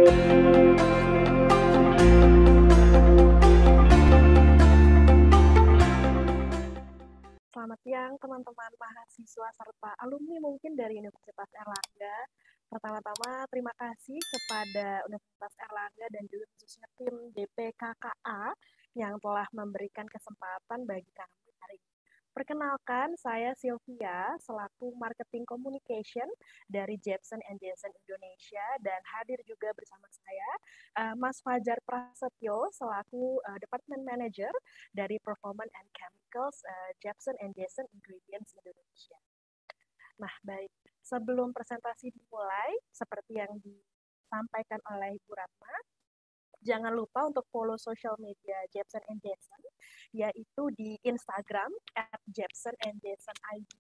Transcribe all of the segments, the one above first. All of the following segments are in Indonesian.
Selamat siang teman-teman mahasiswa serta alumni mungkin dari Universitas Erlangga. Pertama-tama terima kasih kepada Universitas Erlangga dan juga khususnya tim DPKKA yang telah memberikan kesempatan bagi kami hari ini. Perkenalkan, saya Sylvia selaku Marketing Communication dari Jepsen & Jason Indonesia, dan hadir juga bersama saya Mas Fajar Prasetyo selaku Department Manager dari Performance and Chemicals Jepsen & Jason Ingredients Indonesia. Nah, baik. Sebelum presentasi dimulai, seperti yang disampaikan oleh Bu Ratna, jangan lupa untuk follow social media Jepsen & Jason, yaitu di Instagram @jepsen&jason_id,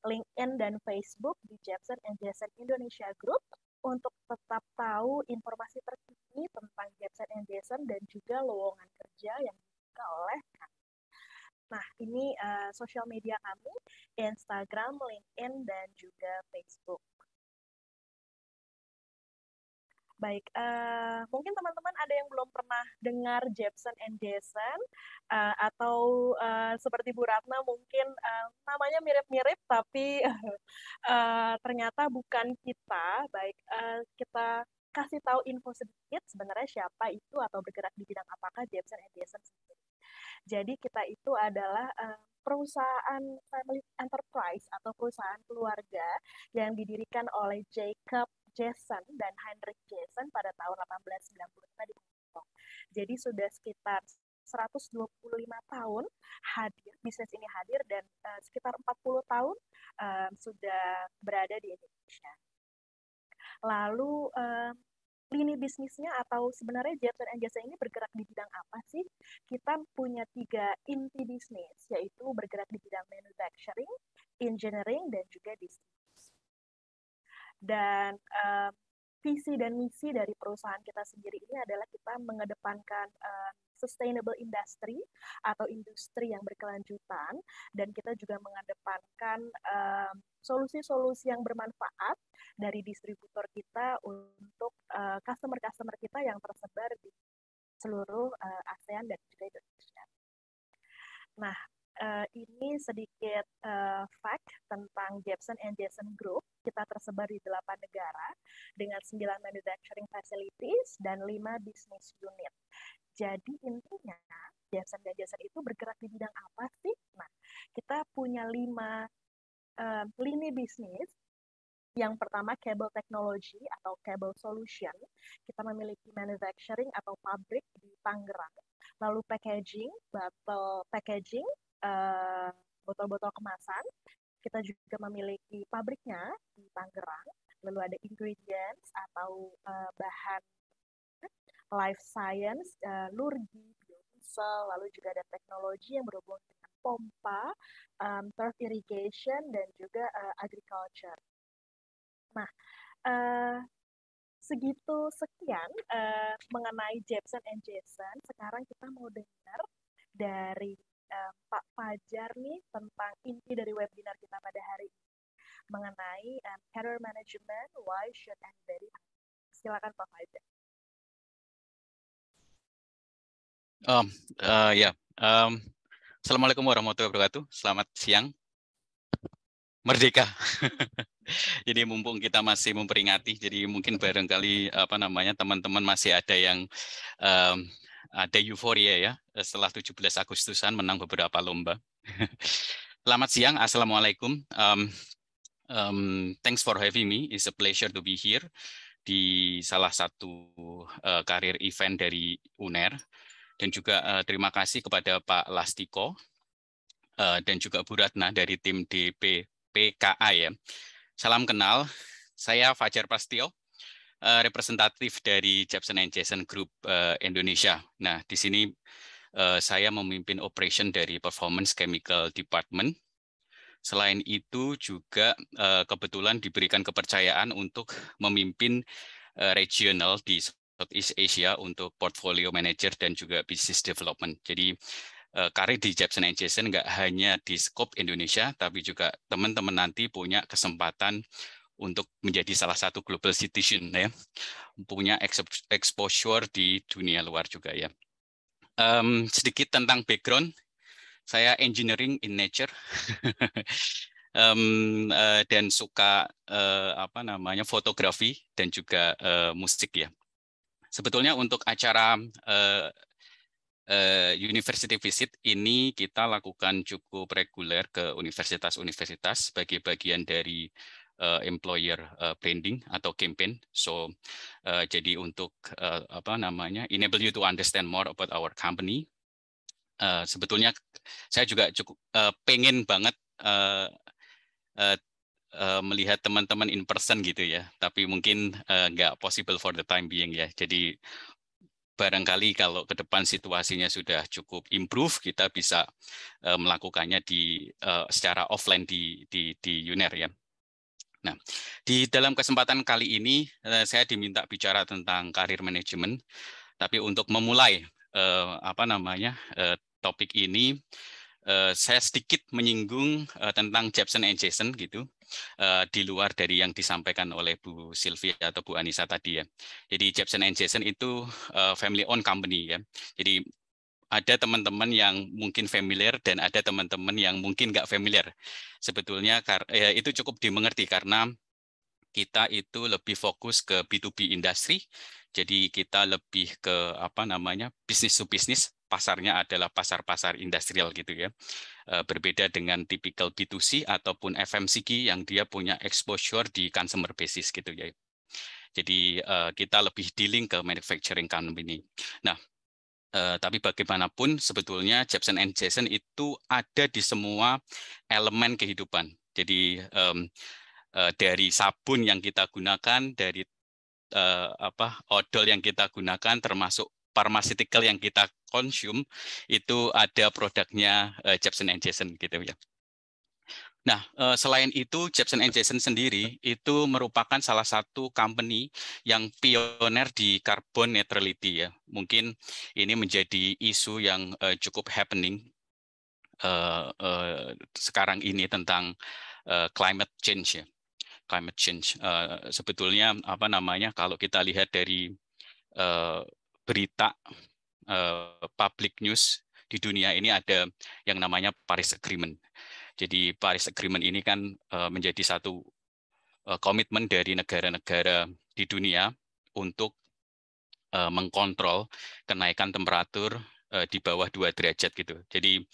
LinkedIn dan Facebook di Jepsen & Jason Indonesia Group untuk tetap tahu informasi terkini tentang Jepsen & Jason dan juga lowongan kerja yang dibuka oleh kami. Nah, ini sosial media kami, Instagram, LinkedIn, dan juga Facebook. Baik, mungkin teman-teman ada yang belum pernah dengar Jepsen & Jason, atau seperti Bu Ratna mungkin namanya mirip-mirip, tapi ternyata bukan kita. Baik, kita kasih tahu info sedikit sebenarnya siapa itu atau bergerak di bidang apakah Jepsen & Jason sendiri. Jadi kita itu adalah perusahaan family enterprise atau perusahaan keluarga yang didirikan oleh Jacob Jason dan Heinrich Jason pada tahun 1895 di Hong Kong. Jadi sudah sekitar 125 tahun bisnis ini hadir, dan sekitar 40 tahun sudah berada di Indonesia. Lalu lini bisnisnya atau sebenarnya Jepsen & Jason ini bergerak di bidang apa sih? Kita punya 3 inti bisnis, yaitu bergerak di bidang manufacturing, engineering, dan juga distribusi. Dan visi dan misi dari perusahaan kita sendiri ini adalah kita mengedepankan sustainable industry atau industri yang berkelanjutan, dan kita juga mengedepankan solusi-solusi yang bermanfaat dari distributor kita untuk customer-customer kita yang tersebar di seluruh ASEAN dan juga Indonesia. Nah, ini sedikit fact tentang Jepsen & Jason Group. Kita tersebar di 8 negara dengan 9 manufacturing facilities dan 5 business unit. Jadi intinya Jepsen & Jason itu bergerak di bidang apa sih? Nah, kita punya 5 lini bisnis. Yang pertama, cable technology atau cable solution. Kita memiliki manufacturing atau pabrik di Tangerang. Lalu packaging, bottle packaging, botol-botol kemasan. Kita juga memiliki pabriknya di Tangerang. Lalu ada ingredients atau bahan life science, lurgi, biodiesel, lalu juga ada teknologi yang berhubungan dengan pompa, turf irrigation, dan juga agriculture. Nah, sekian mengenai Jepsen & Jason. Sekarang kita mau dengar dari Pak Fajar nih tentang inti dari webinar kita pada hari ini mengenai career management, why should anybody. Silakan Pak Fajar. Assalamualaikum warahmatullahi wabarakatuh. Selamat siang. Merdeka. Jadi mumpung kita masih memperingati, jadi mungkin barangkali teman-teman masih ada yang ada euforia ya setelah 17 Agustusan menang beberapa lomba. Selamat siang, assalamualaikum. Thanks for having me. It's a pleasure to be here di salah satu karir event dari UNER, dan juga terima kasih kepada Pak Lastiko dan juga Bu Ratna dari tim DPKA ya. Salam kenal, saya Fajar Prasetyo, representatif dari Jepsen & Jason Group Indonesia. Nah, di sini saya memimpin operation dari Performance Chemical Department. Selain itu juga kebetulan diberikan kepercayaan untuk memimpin regional di Southeast Asia untuk portfolio manager dan juga business development. Jadi karir di Jepsen & Jason nggak hanya di scope Indonesia, tapi juga teman-teman nanti punya kesempatan untuk menjadi salah satu global citizen ya. punya exposure di dunia luar juga ya. Sedikit tentang background, saya engineering in nature. Dan suka apa namanya fotografi dan juga musik ya. Sebetulnya untuk acara university visit ini kita lakukan cukup reguler ke universitas-universitas sebagai bagian dari employer branding atau campaign. So jadi untuk apa namanya enable you to understand more about our company. Sebetulnya saya juga cukup pengen banget melihat teman-teman in person gitu ya, tapi mungkin nggak possible for the time being ya. Jadi barangkali kalau ke depan situasinya sudah cukup improve, kita bisa melakukannya secara offline di UNER ya. Nah, di dalam kesempatan kali ini saya diminta bicara tentang karir manajemen, tapi untuk memulai apa namanya topik ini, saya sedikit menyinggung tentang Jepsen and Jason gitu, di luar dari yang disampaikan oleh Bu Sylvia atau Bu Anissa tadi ya. Jadi Jepsen and Jason itu family owned company ya. Jadi ada teman-teman yang mungkin familiar dan ada teman-teman yang mungkin nggak familiar. Sebetulnya ya, itu cukup dimengerti karena kita itu lebih fokus ke B2B industri. Jadi kita lebih ke apa namanya business to business. Pasarnya adalah pasar-pasar industrial gitu ya. Berbeda dengan typical B2C ataupun FMCG yang dia punya exposure di consumer basis gitu ya. Jadi kita lebih dealing ke manufacturing company. Nah, tapi bagaimanapun sebetulnya Jepsen and Jason itu ada di semua elemen kehidupan. Jadi dari sabun yang kita gunakan, dari odol yang kita gunakan, termasuk pharmaceutical yang kita konsum, itu ada produknya Jepsen and Jason gitu ya. Nah, selain itu, Jepsen and Jason sendiri itu merupakan salah satu company yang pioner di carbon neutrality ya. Mungkin ini menjadi isu yang cukup happening sekarang ini tentang climate change ya. Climate change. Sebetulnya apa namanya? Kalau kita lihat dari berita public news di dunia ini ada yang namanya Paris Agreement. Jadi Paris Agreement ini kan menjadi satu komitmen dari negara-negara di dunia untuk mengkontrol kenaikan temperatur di bawah 2 derajat gitu. Jadi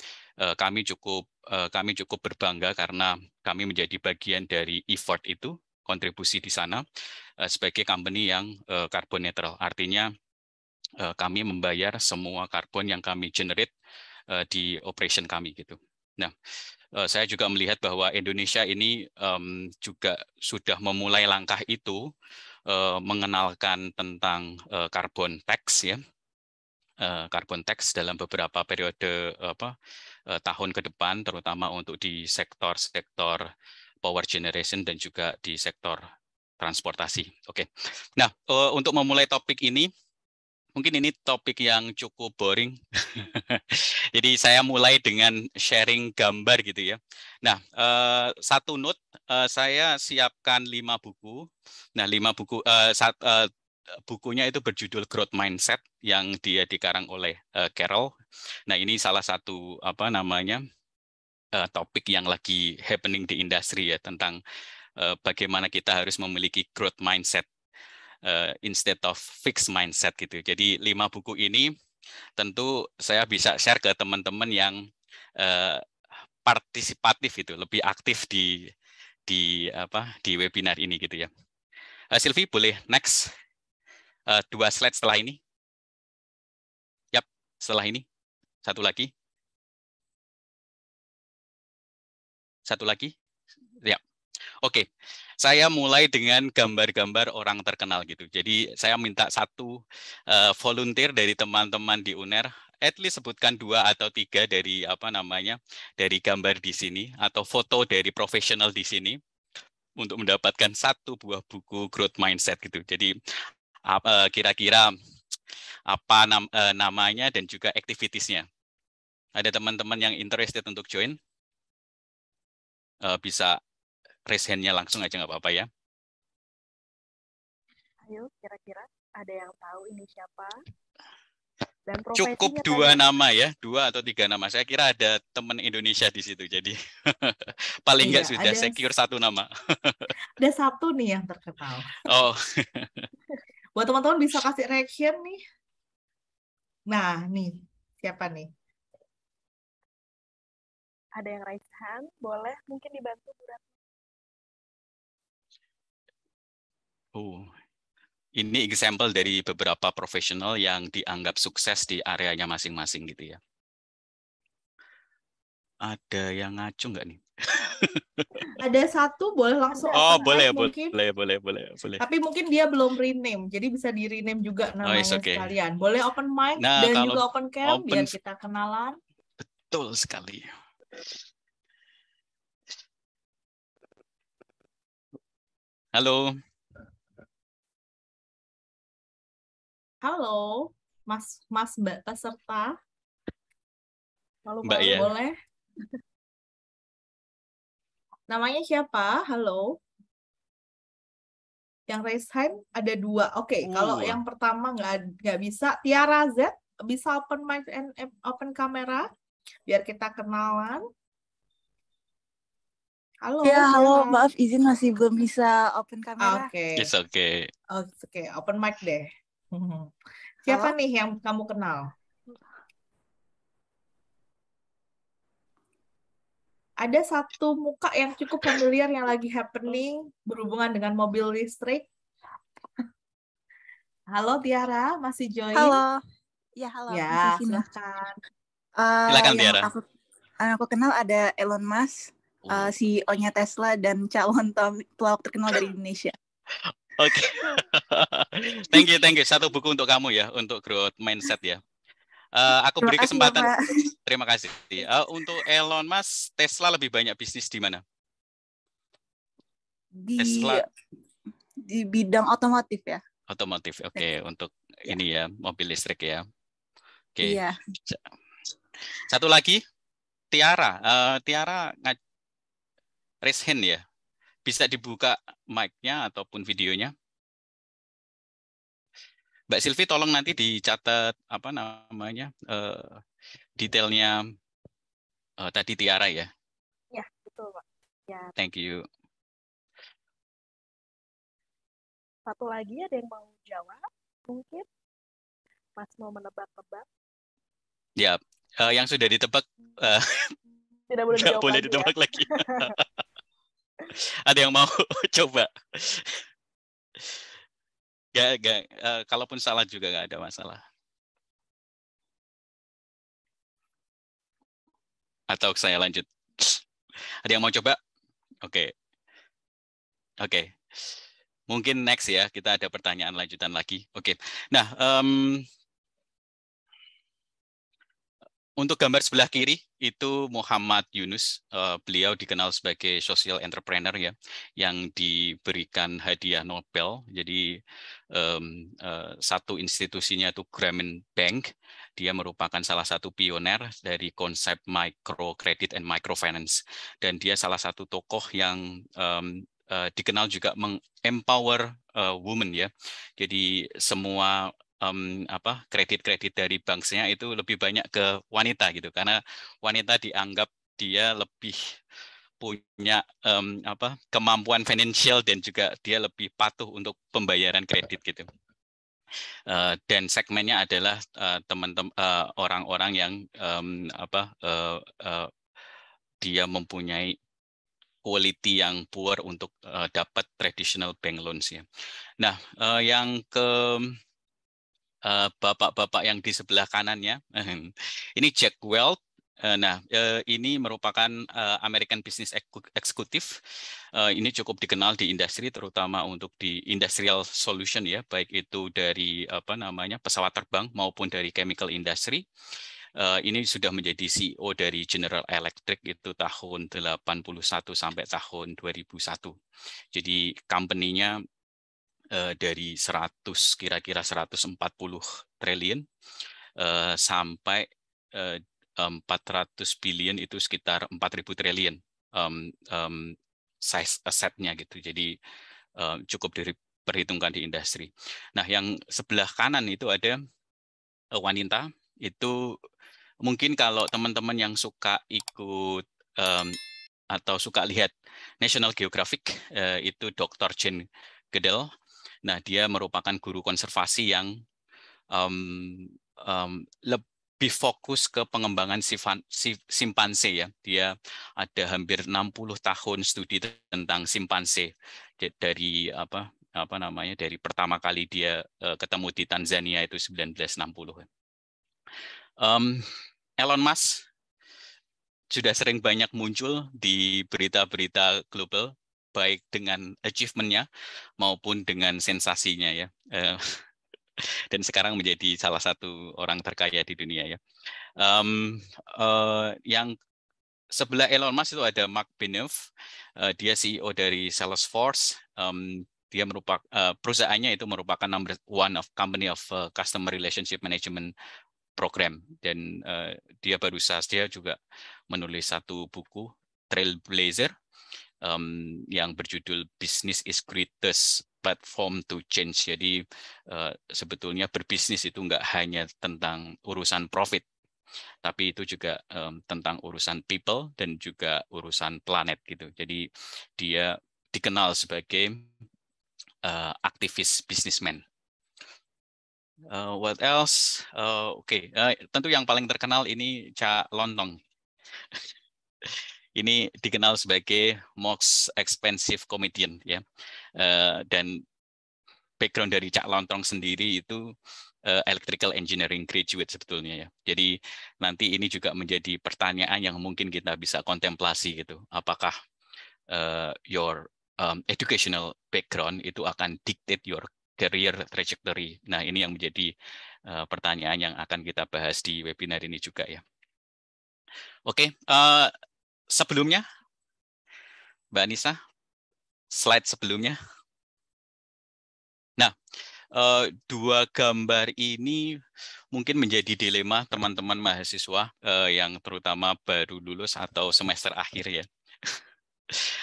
kami cukup berbangga karena kami menjadi bagian dari effort itu, kontribusi di sana sebagai company yang carbon netral. Artinya kami membayar semua karbon yang kami generate di operation kami gitu. Nah, saya juga melihat bahwa Indonesia ini juga sudah memulai langkah itu, mengenalkan tentang carbon tax ya, carbon tax dalam beberapa periode tahun ke depan, terutama untuk di sektor-sektor power generation dan juga di sektor transportasi. Oke, nah untuk memulai topik ini, mungkin ini topik yang cukup boring. Jadi saya mulai dengan sharing gambar gitu ya. Nah, satu note, saya siapkan 5 buku. Nah, 5 buku, bukunya itu berjudul Growth Mindset yang dia dikarang oleh Carol. Nah, ini salah satu apa namanya topik yang lagi happening di industri ya, tentang bagaimana kita harus memiliki growth mindset instead of fixed mindset gitu. Jadi 5 buku ini tentu saya bisa share ke teman-teman yang partisipatif itu, lebih aktif di webinar ini gitu ya. Sylvie boleh next 2 slide setelah ini. Yap, setelah ini satu lagi. Satu lagi. Ya. Oke. Saya mulai dengan gambar-gambar orang terkenal gitu. Jadi saya minta satu volunteer dari teman-teman di UNER, at least sebutkan 2 atau 3 dari apa namanya, dari gambar di sini atau foto dari profesional di sini untuk mendapatkan 1 buah buku growth mindset gitu. Jadi kira-kira apa namanya dan juga activitiesnya. Ada teman-teman yang interested untuk join? Bisa raise hand-nya langsung aja nggak apa-apa ya. Ayo, kira-kira ada yang tahu ini siapa? Dan Cukup profesinya dua tadi? nama ya, 2 atau 3 nama. Saya kira ada teman Indonesia di situ, jadi paling Iya, nggak sudah secure 1 nama. ada satu nih yang terkenal. Oh, Buat teman-teman bisa kasih reaction nih. Nah, nih, siapa nih? Ada yang raise hand? Boleh mungkin dibantu Bu Ratna? ini example dari beberapa profesional yang dianggap sukses di areanya masing-masing gitu ya. Ada yang ngacu nggak nih? Ada satu, boleh langsung Ada, Oh, open Pak. mic boleh, mungkin. boleh. Tapi mungkin dia belum rename, jadi bisa di rename juga Oh, it's namanya okay. sekalian. Boleh open mic Nah, dan kalau juga open cam open, biar kita kenalan. betul sekali. Halo, Halo, Mas Mbak peserta, Mbak Malu-malu. ya. boleh? Namanya siapa? Halo. Yang raise hand ada 2. Oke, kalau yang pertama nggak bisa, Tiara Z bisa open mic and open kamera biar kita kenalan. Halo, Ya, halo, Tiara. maaf izin masih belum bisa open kamera. Oke. It's okay. Oke, open mic deh. Siapa Halo? nih yang kamu kenal? Ada satu muka yang cukup familiar yang lagi happening berhubungan dengan mobil listrik. Halo, Tiara, masih join? halo. Ya, halo, aku masih Ya, sini. silakan. Silakan, Yang Tiara. aku kenal ada Elon Musk, CEO-nya Tesla, dan calon pelawak terkenal dari Indonesia. Oke. Thank you. Satu buku untuk kamu ya, untuk growth mindset ya. Aku Terima beri kasih ya, kesempatan. Pak. Terima kasih. Untuk Elon Musk, Tesla lebih banyak bisnis di mana? Tesla Di bidang otomotif ya. otomotif. Oke, untuk ini ya, mobil listrik ya. Oke. Iya. Satu lagi, Tiara. Tiara raise hand ya. Bisa dibuka mic-nya ataupun videonya. Mbak Silvi, tolong nanti dicatat apa namanya detailnya tadi Tiara ya. Ya, betul, Pak. Ya, Thank you. satu lagi ada yang mau jawab? Mungkin Mas mau menebak-nebak? Ya, yang sudah ditebak Tidak boleh nggak dijawab boleh lagi ditebak ya? lagi. Ada yang mau coba? Gak, kalaupun salah juga nggak ada masalah. Atau saya lanjut? Ada yang mau coba? Oke. Mungkin next ya, kita ada pertanyaan lanjutan lagi. Oke. Nah, untuk gambar sebelah kiri itu Muhammad Yunus, beliau dikenal sebagai social entrepreneur ya, yang diberikan hadiah Nobel. Jadi satu institusinya itu Grameen Bank, dia merupakan salah satu pioner dari konsep microcredit and microfinance, dan dia salah satu tokoh yang dikenal juga mengempower women ya. Jadi semua kredit-kredit dari banknya itu lebih banyak ke wanita gitu, karena wanita dianggap dia lebih punya kemampuan finansial dan juga dia lebih patuh untuk pembayaran kredit gitu. Dan segmennya adalah teman-teman orang-orang yang dia mempunyai quality yang poor untuk dapat traditional bank loans ya. Nah, yang bapak-bapak yang di sebelah kanannya, ini Jack Welch. Nah, ini merupakan American Business Executive. Ini cukup dikenal di industri, terutama untuk di industrial solution ya, baik itu dari pesawat terbang maupun dari chemical industry. Ini sudah menjadi CEO dari General Electric itu tahun 81 sampai tahun 2001. Jadi company-nya dari kira-kira 140 triliun sampai 400 billion itu sekitar 4.000 triliun size asetnya gitu. Jadi cukup diperhitungkan di industri. Nah, yang sebelah kanan itu ada wanita. Itu mungkin kalau teman-teman yang suka ikut atau suka lihat National Geographic, itu Dr. Jane Goodall. Nah, dia merupakan guru konservasi yang lebih fokus ke pengembangan simpanse ya. Dia ada hampir 60 tahun studi tentang simpanse dari dari pertama kali dia ketemu di Tanzania itu 1960. Elon Musk sudah sering banyak muncul di berita-berita global, baik dengan achievement-nya maupun dengan sensasinya ya. Dan sekarang menjadi salah satu orang terkaya di dunia ya. Yang sebelah Elon Musk itu ada Mark Benioff, dia CEO dari Salesforce. Dia merupakan perusahaannya itu merupakan number one of company of customer relationship management program, dan dia baru saja juga menulis satu buku Trailblazer yang berjudul Business is Greatest Platform to Change. Jadi sebetulnya berbisnis itu nggak hanya tentang urusan profit, tapi itu juga tentang urusan people dan juga urusan planet gitu. Jadi dia dikenal sebagai aktivis businessman. What else? Oke. Tentu yang paling terkenal ini Cak Lontong. Ini dikenal sebagai most expensive comedian ya. Dan background dari Cak Lontong sendiri itu electrical engineering graduate sebetulnya ya. Jadi nanti ini juga menjadi pertanyaan yang mungkin kita bisa kontemplasi gitu. Apakah your educational background itu akan dictate your career trajectory. Nah, ini yang menjadi pertanyaan yang akan kita bahas di webinar ini juga ya. Oke, sebelumnya, Mbak Anissa, slide sebelumnya. Nah, dua gambar ini mungkin menjadi dilema teman-teman mahasiswa yang terutama baru lulus atau semester akhir ya.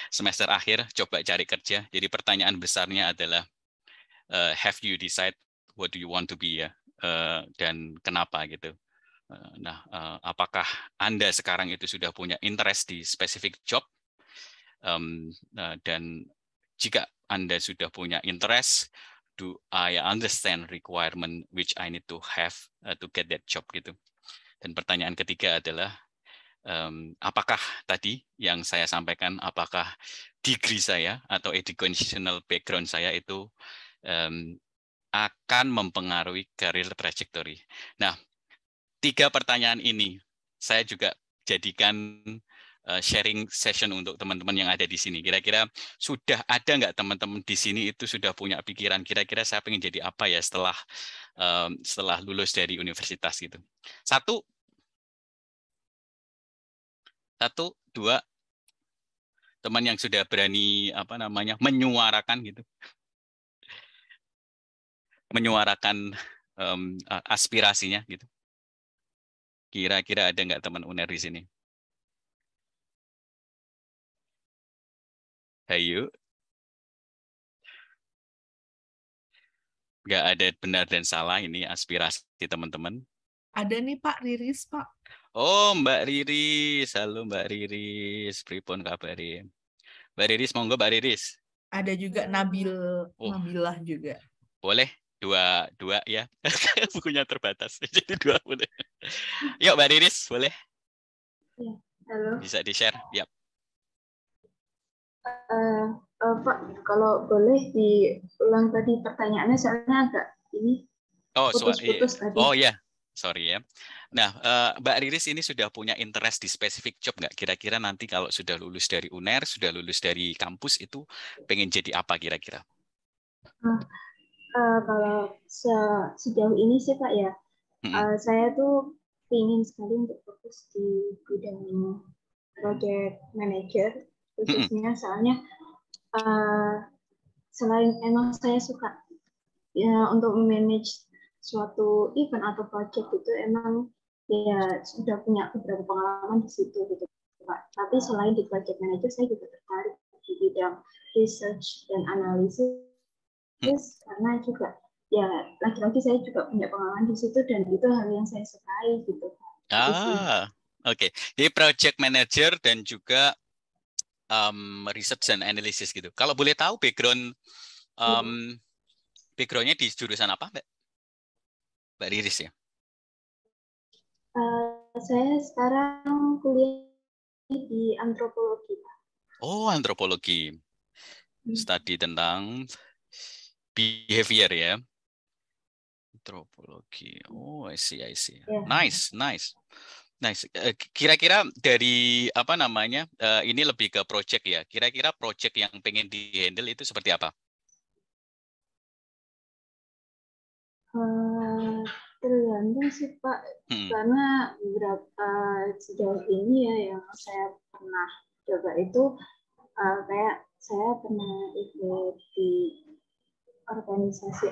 Semester akhir, coba cari kerja. Jadi pertanyaan besarnya adalah, have you decide what do you want to be ya, dan kenapa gitu. Nah, apakah Anda sekarang itu sudah punya interest di specific job, dan jika Anda sudah punya interest, do I understand requirement which I need to have to get that job gitu. Dan pertanyaan ketiga adalah, apakah tadi yang saya sampaikan, apakah degree saya atau educational background saya itu akan mempengaruhi career trajectory. Nah, 3 pertanyaan ini saya juga jadikan sharing session untuk teman-teman yang ada di sini. Kira-kira sudah ada nggak teman-teman di sini itu sudah punya pikiran, kira-kira saya pengen jadi apa ya setelah lulus dari universitas gitu. Satu, dua, teman yang sudah berani menyuarakan gitu. Menyuarakan aspirasinya gitu. Kira-kira ada nggak teman UNER di sini? Hayu. Nggak ada benar dan salah, ini aspirasi teman-teman. Ada nih Pak Riris, Pak. Oh, Mbak Riris. Halo Mbak Riris. Pripun kabari? Mbak Riris, monggo Mbak Riris. Ada juga Nabilah juga. Boleh, dua ya. Bukunya terbatas, jadi 2 boleh. Yuk Mbak Riris, boleh? Ya, halo. Bisa di-share? Yap. Pak, kalau boleh diulang tadi pertanyaannya, soalnya agak ini putus-putus tadi. Oh ya, sorry ya. Nah, Mbak Riris ini sudah punya interest di spesifik job nggak? Kira-kira nanti kalau sudah lulus dari UNER, sudah lulus dari kampus itu pengen jadi apa kira-kira? Kalau sejauh ini sih Pak ya, saya tuh ingin sekali untuk fokus di bidang project manager khususnya, soalnya selain emang saya suka ya untuk manage suatu event atau project itu, emang ya sudah punya beberapa pengalaman di situ gitu Pak. Tapi selain di project manager, saya juga tertarik di bidang research dan analisis Terus karena juga ya lagi-lagi saya juga punya pengalaman di situ dan itu hal yang saya sukai gitu. Oke. Jadi project manager dan juga research and analysis gitu. Kalau boleh tahu backgroundnya di jurusan apa, Mbak Riris ya? Saya sekarang kuliah di antropologi. Oh, antropologi. Studi tentang behavior ya. Antropologi. Oh, I see. Yeah. Nice. Kira-kira dari apa namanya? Ini lebih ke project ya. Kira-kira project yang pengen di-handle itu seperti apa? Tergantung sih Pak, karena beberapa sejauh ini ya yang saya pernah coba itu kayak saya pernah ikut di organisasi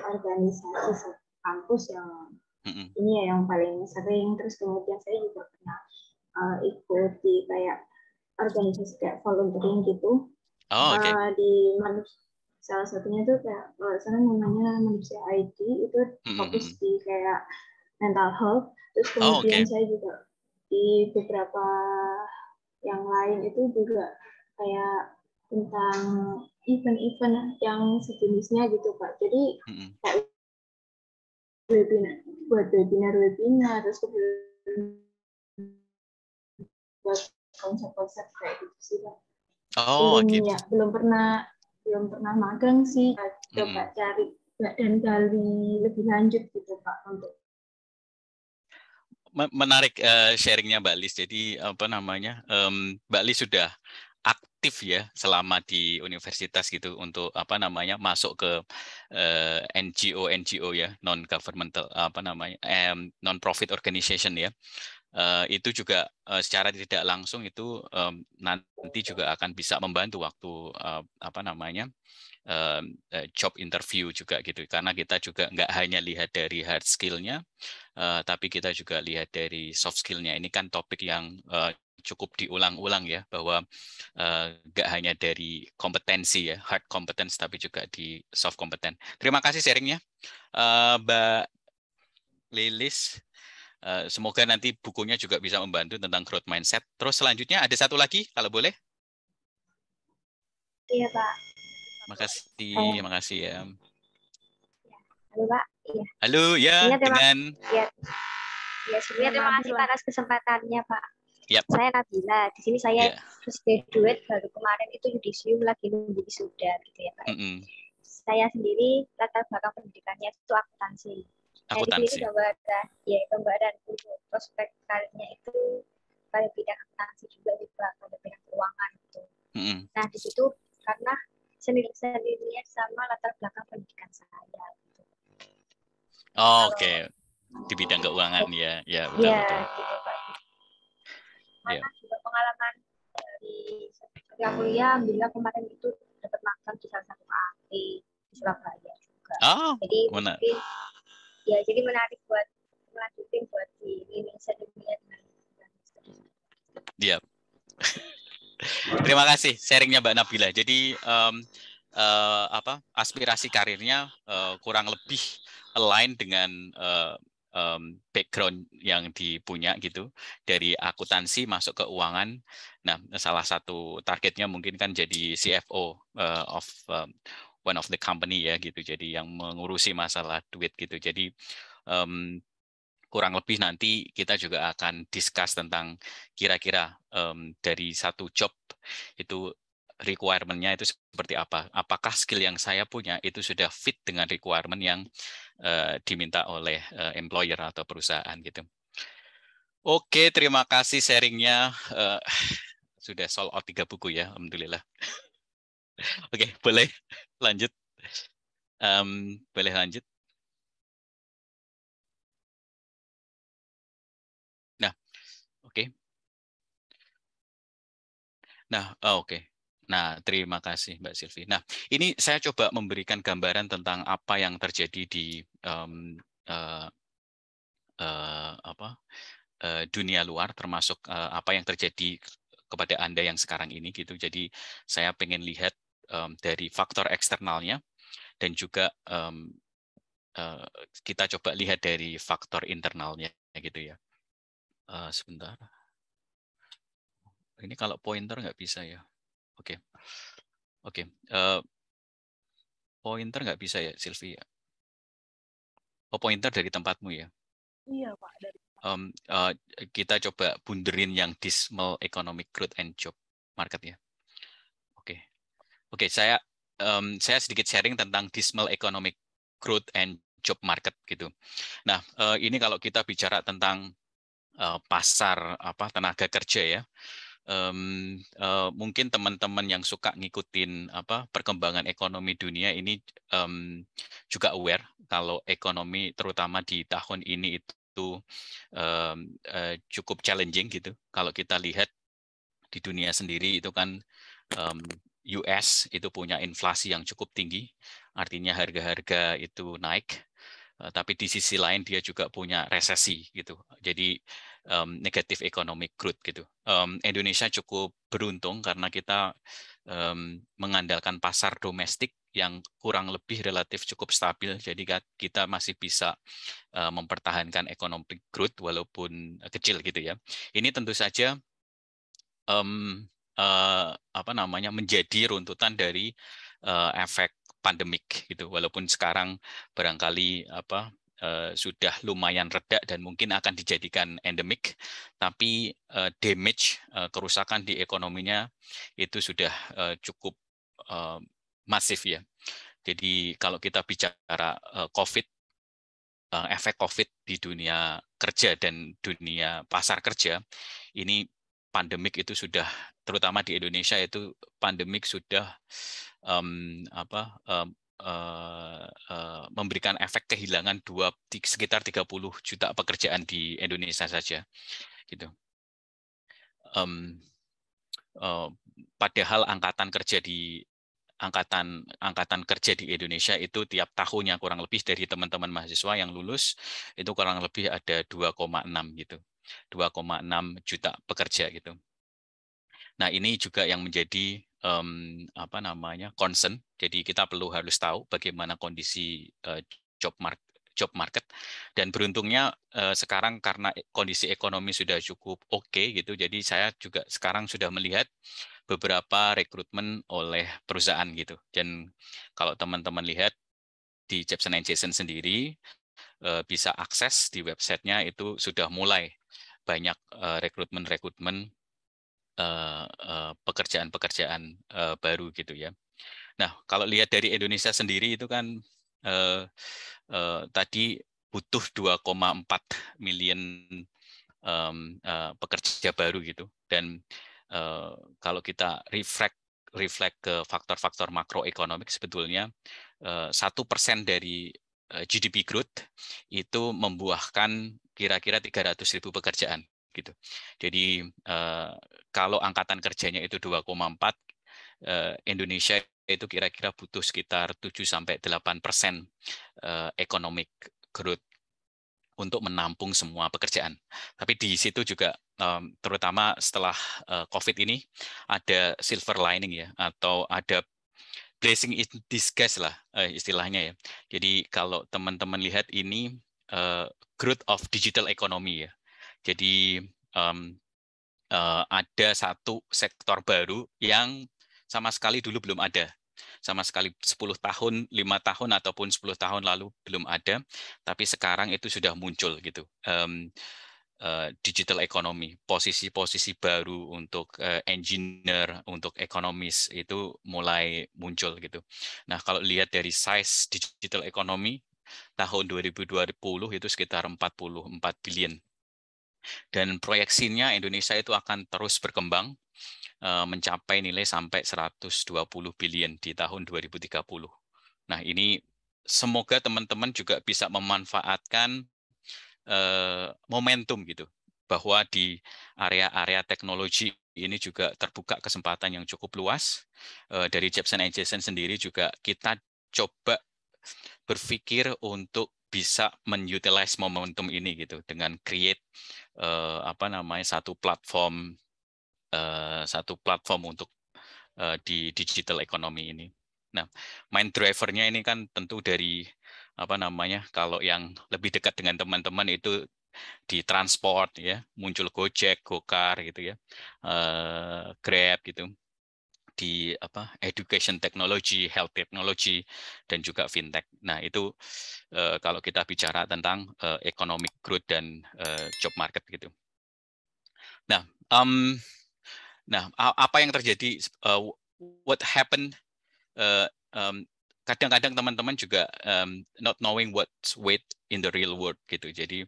kampus yang ini ya yang paling sering, terus kemudian saya juga pernah ikut di kayak organisasi kayak volunteering gitu. Di manusia, salah satunya itu kayak sana namanya Manusia ID, itu fokus di kayak mental health. Terus kemudian saya juga di beberapa yang lain itu juga kayak tentang event-event yang sejenisnya gitu Pak. Jadi kayak webinar terus kemudian buat konsep-konsep kayak gitu sih Pak. Belum pernah magang sih, coba cari dan gali lebih lanjut gitu Pak untuk. Menarik sharingnya Mbak Lis. Jadi apa namanya, Mbak Lis sudah aktif ya selama di universitas gitu untuk apa namanya masuk ke NGO ya, non governmental apa namanya non profit organization ya. Itu juga secara tidak langsung itu nanti juga akan bisa membantu waktu apa namanya job interview juga gitu, karena kita juga nggak hanya lihat dari hard skill-nya, tapi kita juga lihat dari soft skill-nya. Ini kan topik yang cukup diulang-ulang ya, bahwa nggak hanya dari kompetensi ya, hard competence, tapi juga di soft competence. Terima kasih sharingnya, Mbak Lilis. Semoga nanti bukunya juga bisa membantu tentang growth mindset. Terus selanjutnya ada satu lagi, kalau boleh. Iya, Pak. Makasih ya. Halo, Pak. Iya. Halo, ya, dengan... Ya, sebelumnya terima kasih atas kesempatannya, Pak. Yep. Saya Nabila. Di sini saya graduate baru kemarin itu yudisium lagi nunggu wisuda gitu ya, Pak. Saya sendiri latar belakang pendidikannya itu akuntansi. Nah, di sini gambaran untuk prospek karirnya itu pada bidang akuntansi juga pada bidang keuangan gitu. Nah, di situ karena sendirinya sama latar belakang pendidikan saya gitu. Oke. Di bidang keuangan ya betul. Gitu, Pak. Karena juga pengalaman dari yang kuliah, alhamdulillah kemarin itu dapat magang di salah satu KAP di Surabaya juga. Jadi mungkin jadi menarik buat melanjutin buat di Indonesia dunia dengan. Iya. Terima kasih sharingnya Mbak Nabila. Jadi aspirasi karirnya kurang lebih align dengan background yang dipunya gitu, dari akuntansi masuk ke keuangan. Nah, salah satu targetnya mungkin kan jadi CFO of one of the company ya gitu. Jadi yang mengurusi masalah duit gitu. Jadi kurang lebih nanti kita juga akan discuss tentang kira-kira dari satu job itu requirement-nya itu seperti apa. Apakah skill yang saya punya itu sudah fit dengan requirement yang diminta oleh employer atau perusahaan gitu. Oke, terima kasih sharingnya. Sudah sold out 3 buku ya, alhamdulillah. Oke, boleh lanjut. Boleh lanjut. Nah, oke. Nah, oke. Nah, terima kasih Mbak Silvi. Nah, ini saya coba memberikan gambaran tentang apa yang terjadi di dunia luar, termasuk apa yang terjadi kepada Anda yang sekarang ini gitu. Jadi saya pengen lihat dari faktor eksternalnya dan juga kita coba lihat dari faktor internalnya gitu ya. Sebentar. Ini kalau pointer nggak bisa ya. Oke. Pointer nggak bisa ya, Sylvia? Oh, pointer dari tempatmu ya? Iya, Pak. Dari Kita coba bunderin yang dismal economic growth and job market ya. Oke, saya sedikit sharing tentang dismal economic growth and job market gitu. Nah, ini kalau kita bicara tentang pasar tenaga kerja ya. Mungkin teman-teman yang suka ngikutin perkembangan ekonomi dunia ini juga aware kalau ekonomi terutama di tahun ini itu cukup challenging gitu. Kalau kita lihat di dunia sendiri itu kan US itu punya inflasi yang cukup tinggi, artinya harga-harga itu naik. Tapi di sisi lain dia juga punya resesi gitu. Jadi negatif economic growth gitu. Indonesia cukup beruntung karena kita mengandalkan pasar domestik yang kurang lebih relatif cukup stabil. Jadi kita masih bisa mempertahankan economic growth walaupun kecil gitu ya. Ini tentu saja menjadi runtutan dari efek pandemik gitu. Walaupun sekarang barangkali sudah lumayan reda dan mungkin akan dijadikan endemik, tapi damage kerusakan di ekonominya itu sudah cukup masif ya. Jadi kalau kita bicara COVID, efek COVID di dunia kerja dan dunia pasar kerja ini pandemik itu sudah, terutama di Indonesia itu pandemik sudah memberikan efek kehilangan sekitar 30 juta pekerjaan di Indonesia saja, gitu. Padahal angkatan kerja di Indonesia itu tiap tahunnya kurang lebih dari teman-teman mahasiswa yang lulus itu kurang lebih ada 2,6 gitu. 2,6 juta pekerja gitu. Nah, ini juga yang menjadi concern. Jadi kita harus tahu bagaimana kondisi job market. Dan beruntungnya sekarang karena kondisi ekonomi sudah cukup oke gitu. Jadi saya juga sekarang sudah melihat beberapa rekrutmen oleh perusahaan gitu. Dan kalau teman-teman lihat di Jepsen & Jason sendiri bisa akses di websitenya itu sudah mulai banyak rekrutmen pekerjaan-pekerjaan baru gitu ya. Nah, kalau lihat dari Indonesia sendiri itu kan tadi butuh 2,4 million pekerja baru gitu. Dan kalau kita reflect ke faktor-faktor makroekonomik sebetulnya 1% dari GDP growth itu membuahkan kira-kira 300.000 pekerjaan gitu. Jadi kalau angkatan kerjanya itu 2,4, Indonesia itu kira-kira butuh sekitar 7-8% economic growth untuk menampung semua pekerjaan. Tapi di situ juga terutama setelah COVID ini ada silver lining ya, atau ada blessing in disguise lah istilahnya ya. Jadi kalau teman-teman lihat ini growth of digital economy ya. Jadi ada satu sektor baru yang sama sekali dulu belum ada. Sama sekali 10 tahun, 5 tahun, ataupun 10 tahun lalu belum ada, tapi sekarang itu sudah muncul gitu. Digital economy, posisi-posisi baru untuk engineer, untuk ekonomis itu mulai muncul gitu. Nah, kalau lihat dari size digital economy, tahun 2020 itu sekitar 44 billion. Dan proyeksinya Indonesia itu akan terus berkembang mencapai nilai sampai 120 billion di tahun 2030. Nah, ini semoga teman-teman juga bisa memanfaatkan momentum gitu, bahwa di area-area teknologi ini juga terbuka kesempatan yang cukup luas. Dari Jepsen & Jason sendiri juga kita coba berpikir untuk bisa menutilize momentum ini gitu dengan create satu platform untuk di digital economy ini. Nah, main drivernya ini kan tentu dari apa namanya, kalau yang lebih dekat dengan teman-teman itu di transport ya, muncul Gojek, Gokar gitu ya, Grab gitu, di apa education technology, health technology, dan juga fintech. Nah itu kalau kita bicara tentang economic growth dan job market gitu. Nah, apa yang terjadi? What happened? Kadang-kadang teman-teman juga not knowing what's wait in the real world gitu. Jadi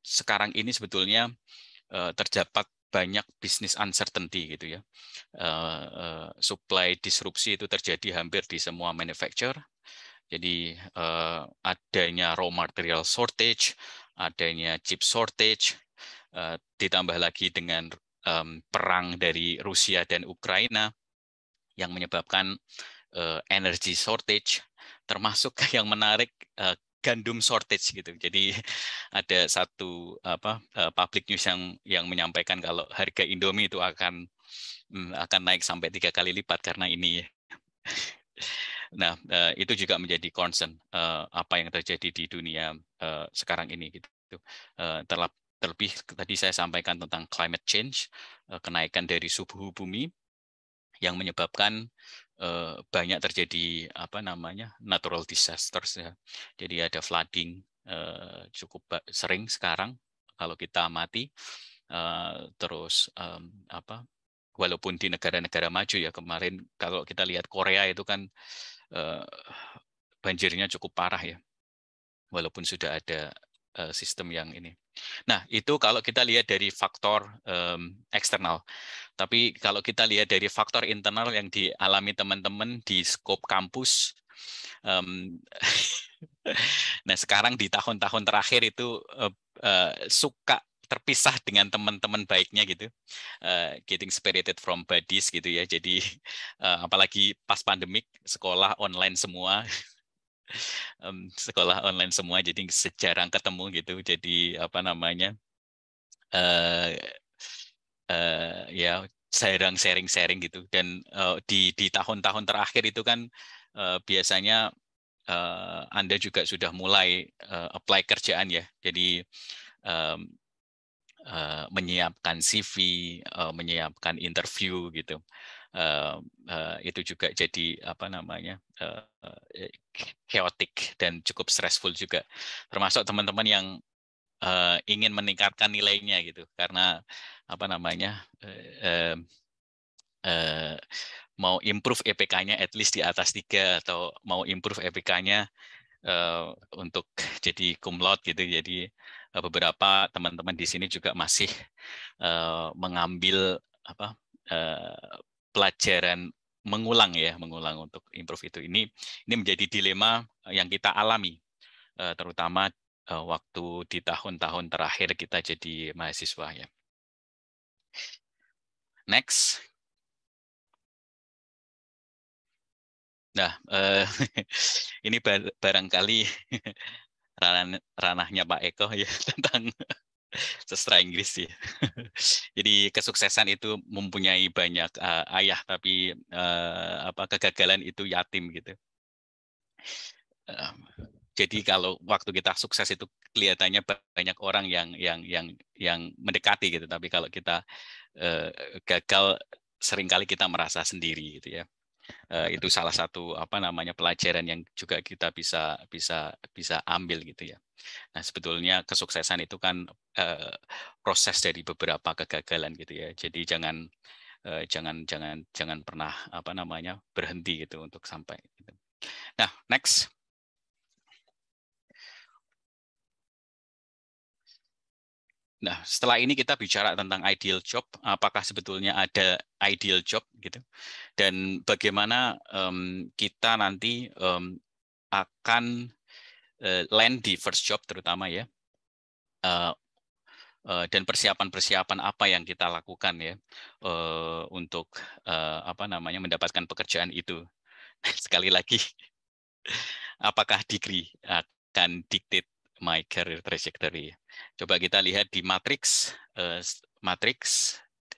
sekarang ini sebetulnya terdapat banyak bisnis uncertainty gitu ya. Supply disrupsi itu terjadi hampir di semua manufacturer. Jadi adanya raw material shortage, adanya chip shortage, ditambah lagi dengan perang dari Rusia dan Ukraina yang menyebabkan energy shortage, termasuk yang menarik gandum shortage gitu. Jadi ada satu public news yang menyampaikan kalau harga Indomie itu akan naik sampai 3 kali lipat karena ini. Nah, itu juga menjadi concern apa yang terjadi di dunia sekarang ini gitu. Terlebih tadi saya sampaikan tentang climate change, kenaikan dari suhu bumi yang menyebabkan banyak terjadi apa namanya natural disasters ya. Jadi ada flooding cukup sering sekarang kalau kita amati, terus walaupun di negara-negara maju ya, kemarin kalau kita lihat Korea itu kan banjirnya cukup parah ya, walaupun sudah ada sistem yang ini. Nah, itu kalau kita lihat dari faktor eksternal. Tapi kalau kita lihat dari faktor internal yang dialami teman-teman di skop kampus, nah sekarang di tahun-tahun terakhir itu suka terpisah dengan teman-teman baiknya gitu, getting separated from buddies gitu ya. Jadi apalagi pas pandemik, sekolah online semua. Sekolah online semua, jadi sejarang ketemu gitu. Jadi apa namanya, ya sharing gitu. Dan di tahun-tahun terakhir itu kan biasanya Anda juga sudah mulai apply kerjaan ya. Jadi menyiapkan CV, menyiapkan interview gitu. Itu juga jadi apa namanya, chaotic dan cukup stressful juga. Termasuk teman-teman yang ingin meningkatkan nilainya gitu, karena apa namanya, mau improve EPK-nya at least di atas 3, atau mau improve EPK-nya untuk jadi cum laude gitu. Jadi beberapa teman-teman di sini juga masih mengambil pelajaran mengulang untuk improve itu. Ini menjadi dilema yang kita alami, terutama waktu di tahun-tahun terakhir kita jadi mahasiswa ya. Next. Nah, ini barangkali ranahnya Pak Eko ya, tentang sastra Inggris ya. Jadi kesuksesan itu mempunyai banyak ayah, tapi kegagalan itu yatim gitu. Jadi kalau waktu kita sukses itu kelihatannya banyak orang yang mendekati gitu, tapi kalau kita gagal seringkali kita merasa sendiri gitu ya. Itu salah satu pelajaran yang juga kita bisa ambil gitu ya. Nah, sebetulnya kesuksesan itu kan proses dari beberapa kegagalan gitu ya. Jadi jangan pernah berhenti gitu untuk sampai gitu. Nah, next. Nah, setelah ini kita bicara tentang ideal job, apakah sebetulnya ada ideal job gitu, dan bagaimana kita nanti akan land di first job terutama ya, dan persiapan-persiapan apa yang kita lakukan ya untuk mendapatkan pekerjaan itu. Sekali lagi, apakah degree akan dictate my career trajectory? Coba kita lihat di matriks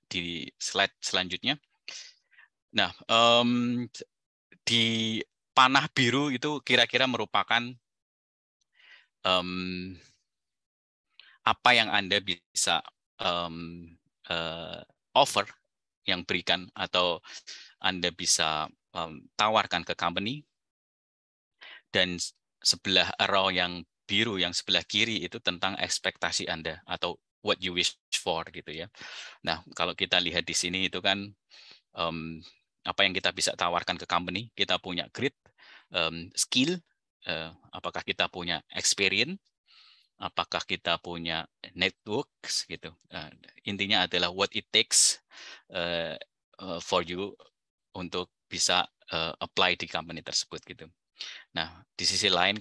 di slide selanjutnya. Nah, di panah biru itu kira-kira merupakan apa yang Anda bisa offer, yang berikan atau Anda bisa tawarkan ke company. Dan sebelah arrow yang biru yang sebelah kiri itu tentang ekspektasi Anda atau what you wish for gitu ya. Nah, kalau kita lihat di sini itu kan apa yang kita bisa tawarkan ke company. Kita punya grit, skill, apakah kita punya experience, apakah kita punya networks gitu. Intinya adalah what it takes for you untuk bisa apply di company tersebut gitu. Nah, di sisi lain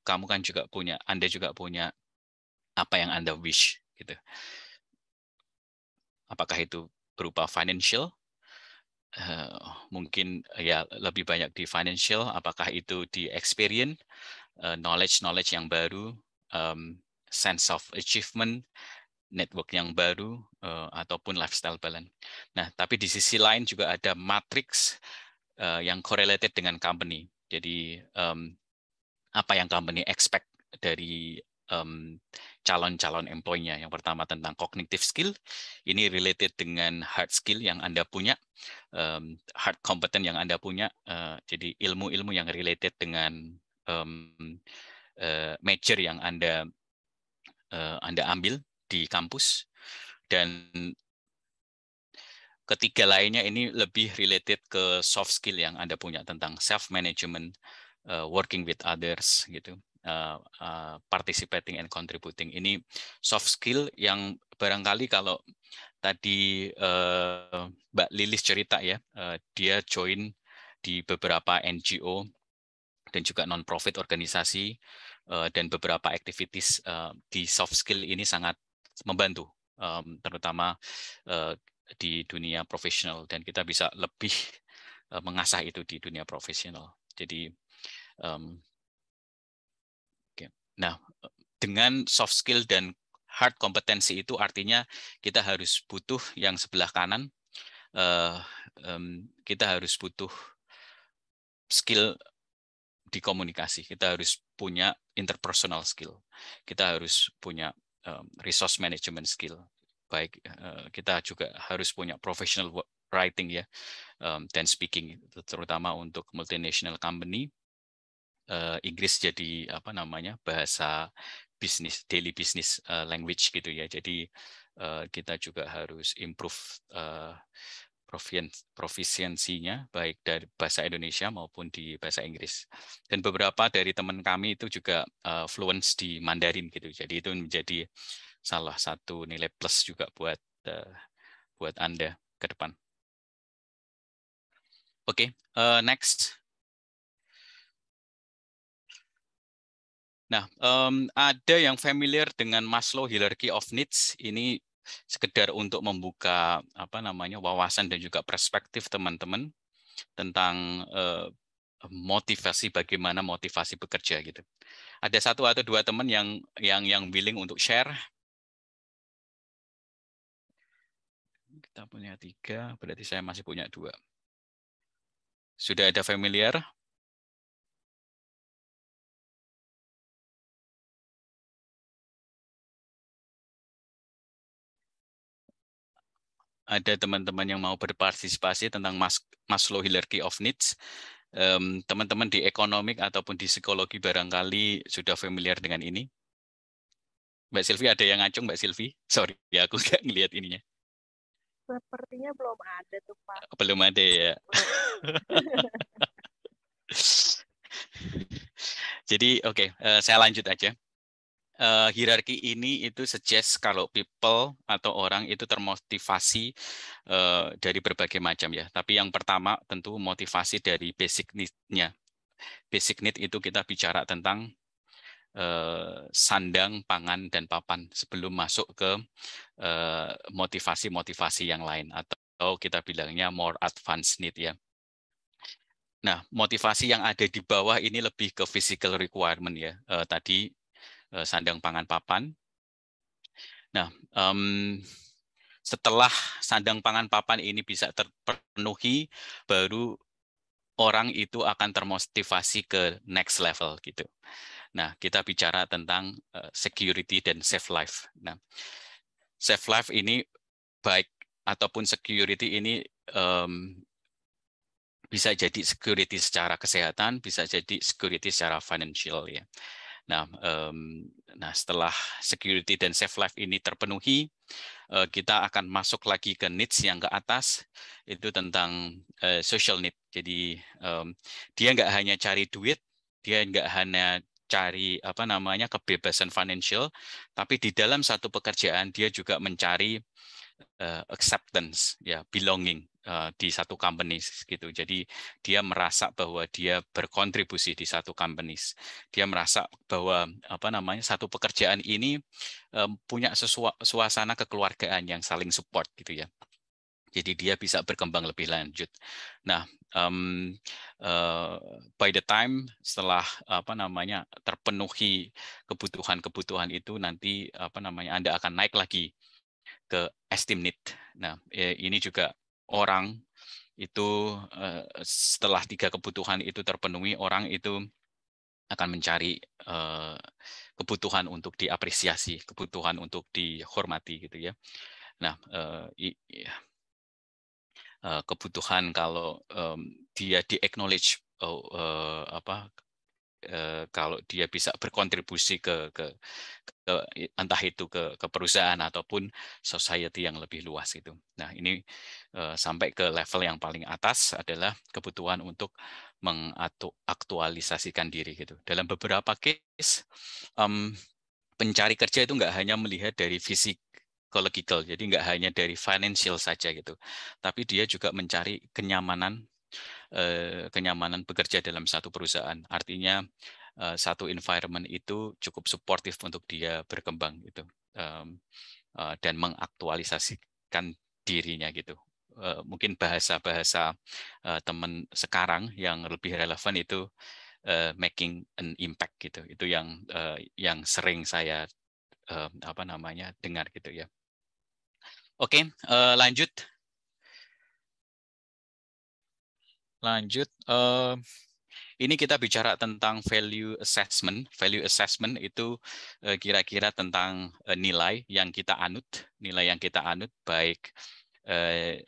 kamu kan juga punya, Anda juga punya apa yang Anda wish gitu. Apakah itu berupa financial? Mungkin ya lebih banyak di financial, apakah itu di experience, knowledge yang baru, sense of achievement, network yang baru, ataupun lifestyle balance. Nah, tapi di sisi lain juga ada matrix yang correlated dengan company. Jadi apa yang company expect dari calon-calon employee-nya. Yang pertama tentang cognitive skill, ini related dengan hard skill yang Anda punya, hard competence yang Anda punya, jadi ilmu-ilmu yang related dengan major yang Anda ambil di kampus. Dan ketiga lainnya ini lebih related ke soft skill yang Anda punya tentang self-management, working with others gitu. Participating and contributing. Ini soft skill yang barangkali kalau tadi Mbak Lilis cerita ya, dia join di beberapa NGO dan juga non-profit organisasi dan beberapa activities di soft skill ini sangat membantu, terutama di dunia profesional, dan kita bisa lebih mengasah itu di dunia profesional. Jadi nah, dengan soft skill dan hard kompetensi itu artinya kita harus butuh yang sebelah kanan, kita harus butuh skill di komunikasi, kita harus punya interpersonal skill, kita harus punya resource management skill, baik kita juga harus punya professional writing ya, dan speaking, terutama untuk multinational company. Inggris jadi apa namanya, bahasa bisnis, daily business language gitu ya. Jadi kita juga harus improve profisiensinya baik dari bahasa Indonesia maupun di bahasa Inggris. Dan beberapa dari teman kami itu juga fluent di Mandarin gitu. Jadi itu menjadi salah satu nilai plus juga buat Anda ke depan. Oke, next. Nah, ada yang familiar dengan Maslow Hierarchy of Needs. Ini sekedar untuk membuka apa namanya, wawasan dan juga perspektif teman-teman tentang motivasi, bagaimana motivasi bekerja gitu. Ada satu atau dua teman yang willing untuk share. Kita punya 3, berarti saya masih punya 2. Sudah ada familiar? Ada teman-teman yang mau berpartisipasi tentang Maslow Hierarchy of Needs. Teman-teman di ekonomik ataupun di psikologi barangkali sudah familiar dengan ini. Mbak Silvi ada yang ngacung, Mbak Silvi? Sorry, ya aku nggak ngelihat ininya. Sepertinya belum ada tuh, Pak. Belum ada ya. Jadi oke, saya lanjut aja. Hierarki ini itu suggest kalau people atau orang itu termotivasi dari berbagai macam ya. Tapi yang pertama tentu motivasi dari basic need-nya. Basic need itu kita bicara tentang sandang, pangan, dan papan sebelum masuk ke motivasi-motivasi yang lain, atau kita bilangnya more advanced need ya. Nah, motivasi yang ada di bawah ini lebih ke physical requirement ya. Tadi sandang, pangan, papan. Nah, setelah sandang pangan papan ini bisa terpenuhi, baru orang itu akan termotivasi ke next level gitu. Nah, kita bicara tentang security dan safe life. Nah, safe life ini baik ataupun security ini bisa jadi security secara kesehatan, bisa jadi security secara financial ya. Nah, setelah security dan safe life ini terpenuhi, kita akan masuk lagi ke needs yang ke atas, itu tentang social need. Jadi dia nggak hanya cari duit, dia nggak hanya cari kebebasan financial, tapi di dalam satu pekerjaan dia juga mencari acceptance, ya, belonging di satu company gitu. Jadi dia merasa bahwa dia berkontribusi di satu company. Dia merasa bahwa satu pekerjaan ini punya suasana kekeluargaan yang saling support gitu ya. Jadi dia bisa berkembang lebih lanjut. Nah, by the time setelah terpenuhi kebutuhan-kebutuhan itu, nanti Anda akan naik lagi ke esteem need. Nah, ini juga orang itu setelah 3 kebutuhan itu terpenuhi, orang itu akan mencari kebutuhan untuk diapresiasi, kebutuhan untuk dihormati gitu ya. Nah, kebutuhan kalau dia di-acknowledge kalau dia bisa berkontribusi ke entah itu ke perusahaan ataupun society yang lebih luas itu. Nah, ini sampai ke level yang paling atas adalah kebutuhan untuk mengaktualisasikan diri gitu. Dalam beberapa case pencari kerja itu nggak hanya melihat dari physiological, jadi nggak hanya dari financial saja gitu, tapi dia juga mencari kenyamanan bekerja dalam satu perusahaan. Artinya satu environment itu cukup suportif untuk dia berkembang gitu, dan mengaktualisasikan dirinya gitu. Mungkin bahasa-bahasa teman sekarang yang lebih relevan itu making an impact gitu. Itu yang sering saya dengar gitu ya. Oke, lanjut. Ini kita bicara tentang value assessment. Value assessment itu kira-kira tentang nilai yang kita anut, baik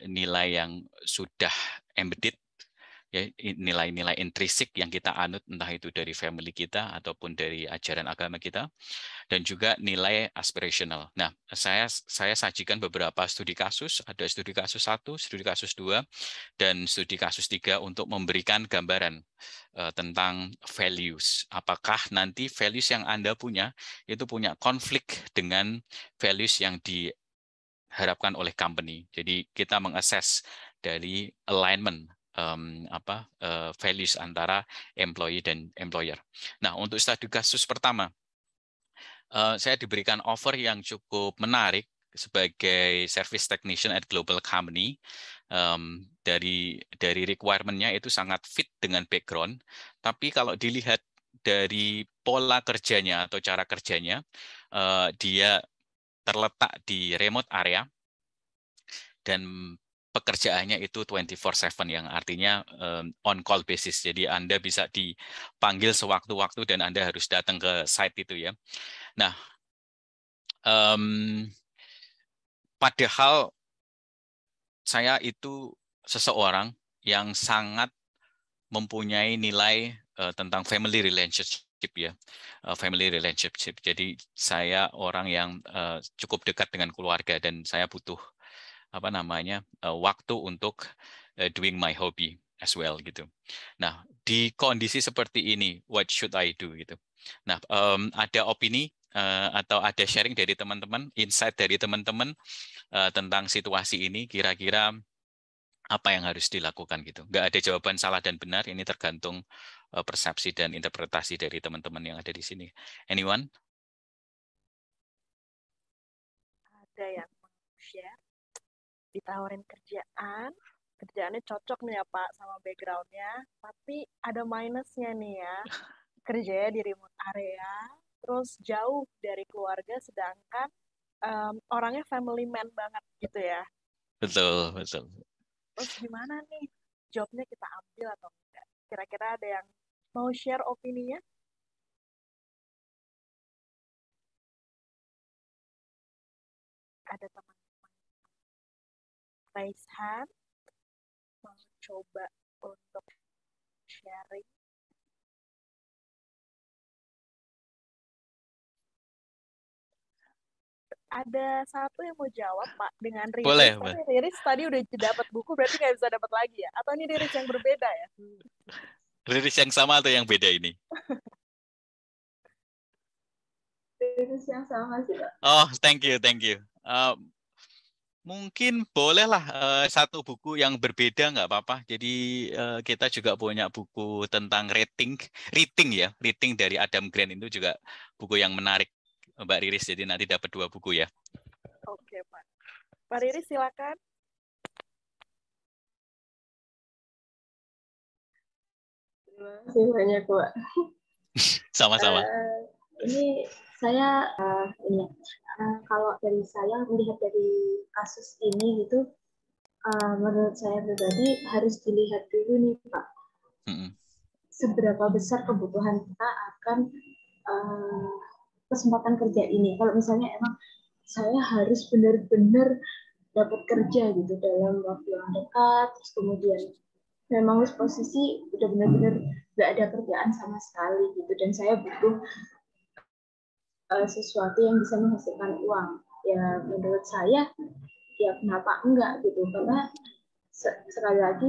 nilai yang sudah embedded, ya, nilai-nilai intrinsik yang kita anut, entah itu dari family kita ataupun dari ajaran agama kita, dan juga nilai aspirational. Nah, saya sajikan beberapa studi kasus, ada studi kasus 1, studi kasus 2, dan studi kasus 3 untuk memberikan gambaran tentang values. Apakah nanti values yang Anda punya itu punya konflik dengan values yang diharapkan oleh company. Jadi kita mengakses dari alignment values antara employee dan employer. Nah, untuk studi kasus pertama, saya diberikan offer yang cukup menarik sebagai service technician at global company. Dari requirement-nya itu sangat fit dengan background, tapi kalau dilihat dari pola kerjanya atau cara kerjanya, dia terletak di remote area dan pekerjaannya itu 24/7, yang artinya on call basis. Jadi Anda bisa dipanggil sewaktu-waktu dan Anda harus datang ke site itu ya. Nah, padahal saya itu seseorang yang sangat mempunyai nilai tentang family relationship ya, family relationship. Jadi saya orang yang cukup dekat dengan keluarga dan saya butuh waktu untuk doing my hobby as well gitu. Nah, di kondisi seperti ini, what should I do gitu. Nah, ada opini atau ada sharing dari teman-teman, insight dari teman-teman tentang situasi ini, kira-kira apa yang harus dilakukan gitu. Nggak ada jawaban salah dan benar, ini tergantung persepsi dan interpretasi dari teman-teman yang ada di sini. Anyone? Ada yang share, ditawarin kerjaannya cocok nih ya Pak sama background-nya, tapi ada minusnya nih ya, kerjanya di remote area, terus jauh dari keluarga, sedangkan orangnya family man banget gitu ya. Betul, betul. Terus gimana nih jobnya kita ambil atau enggak? Kira-kira ada yang mau share opininya? Ada teman-teman raise hand, mau coba untuk sharing? Ada satu yang mau jawab, Pak, dengan Riris. Boleh, Tapi boleh. Riris tadi udah dapat buku, berarti nggak bisa dapat lagi ya? Atau ini Riris yang berbeda ya? Riris yang sama atau yang beda ini? Riris yang sama sih, Pak. Oh, thank you, thank you. Mungkin bolehlah satu buku yang berbeda nggak apa-apa. Jadi kita juga punya buku tentang reading ya, reading dari Adam Grant itu juga buku yang menarik, Mbak Riris. Jadi nanti dapat 2 buku ya. Oke, Pak. Pak Riris, silakan. Terima kasih banyak, Pak. Sama-sama. Ini saya kalau dari saya melihat dari kasus ini gitu, menurut saya pribadi harus dilihat dulu nih, Pak, seberapa besar kebutuhan kita akan kesempatan kerja ini. Kalau misalnya emang saya harus benar-benar dapat kerja gitu dalam waktu yang dekat, terus kemudian memang posisi udah benar-benar nggak ada kerjaan sama sekali gitu, dan saya butuh sesuatu yang bisa menghasilkan uang. Ya menurut saya ya kenapa enggak gitu, karena sekali lagi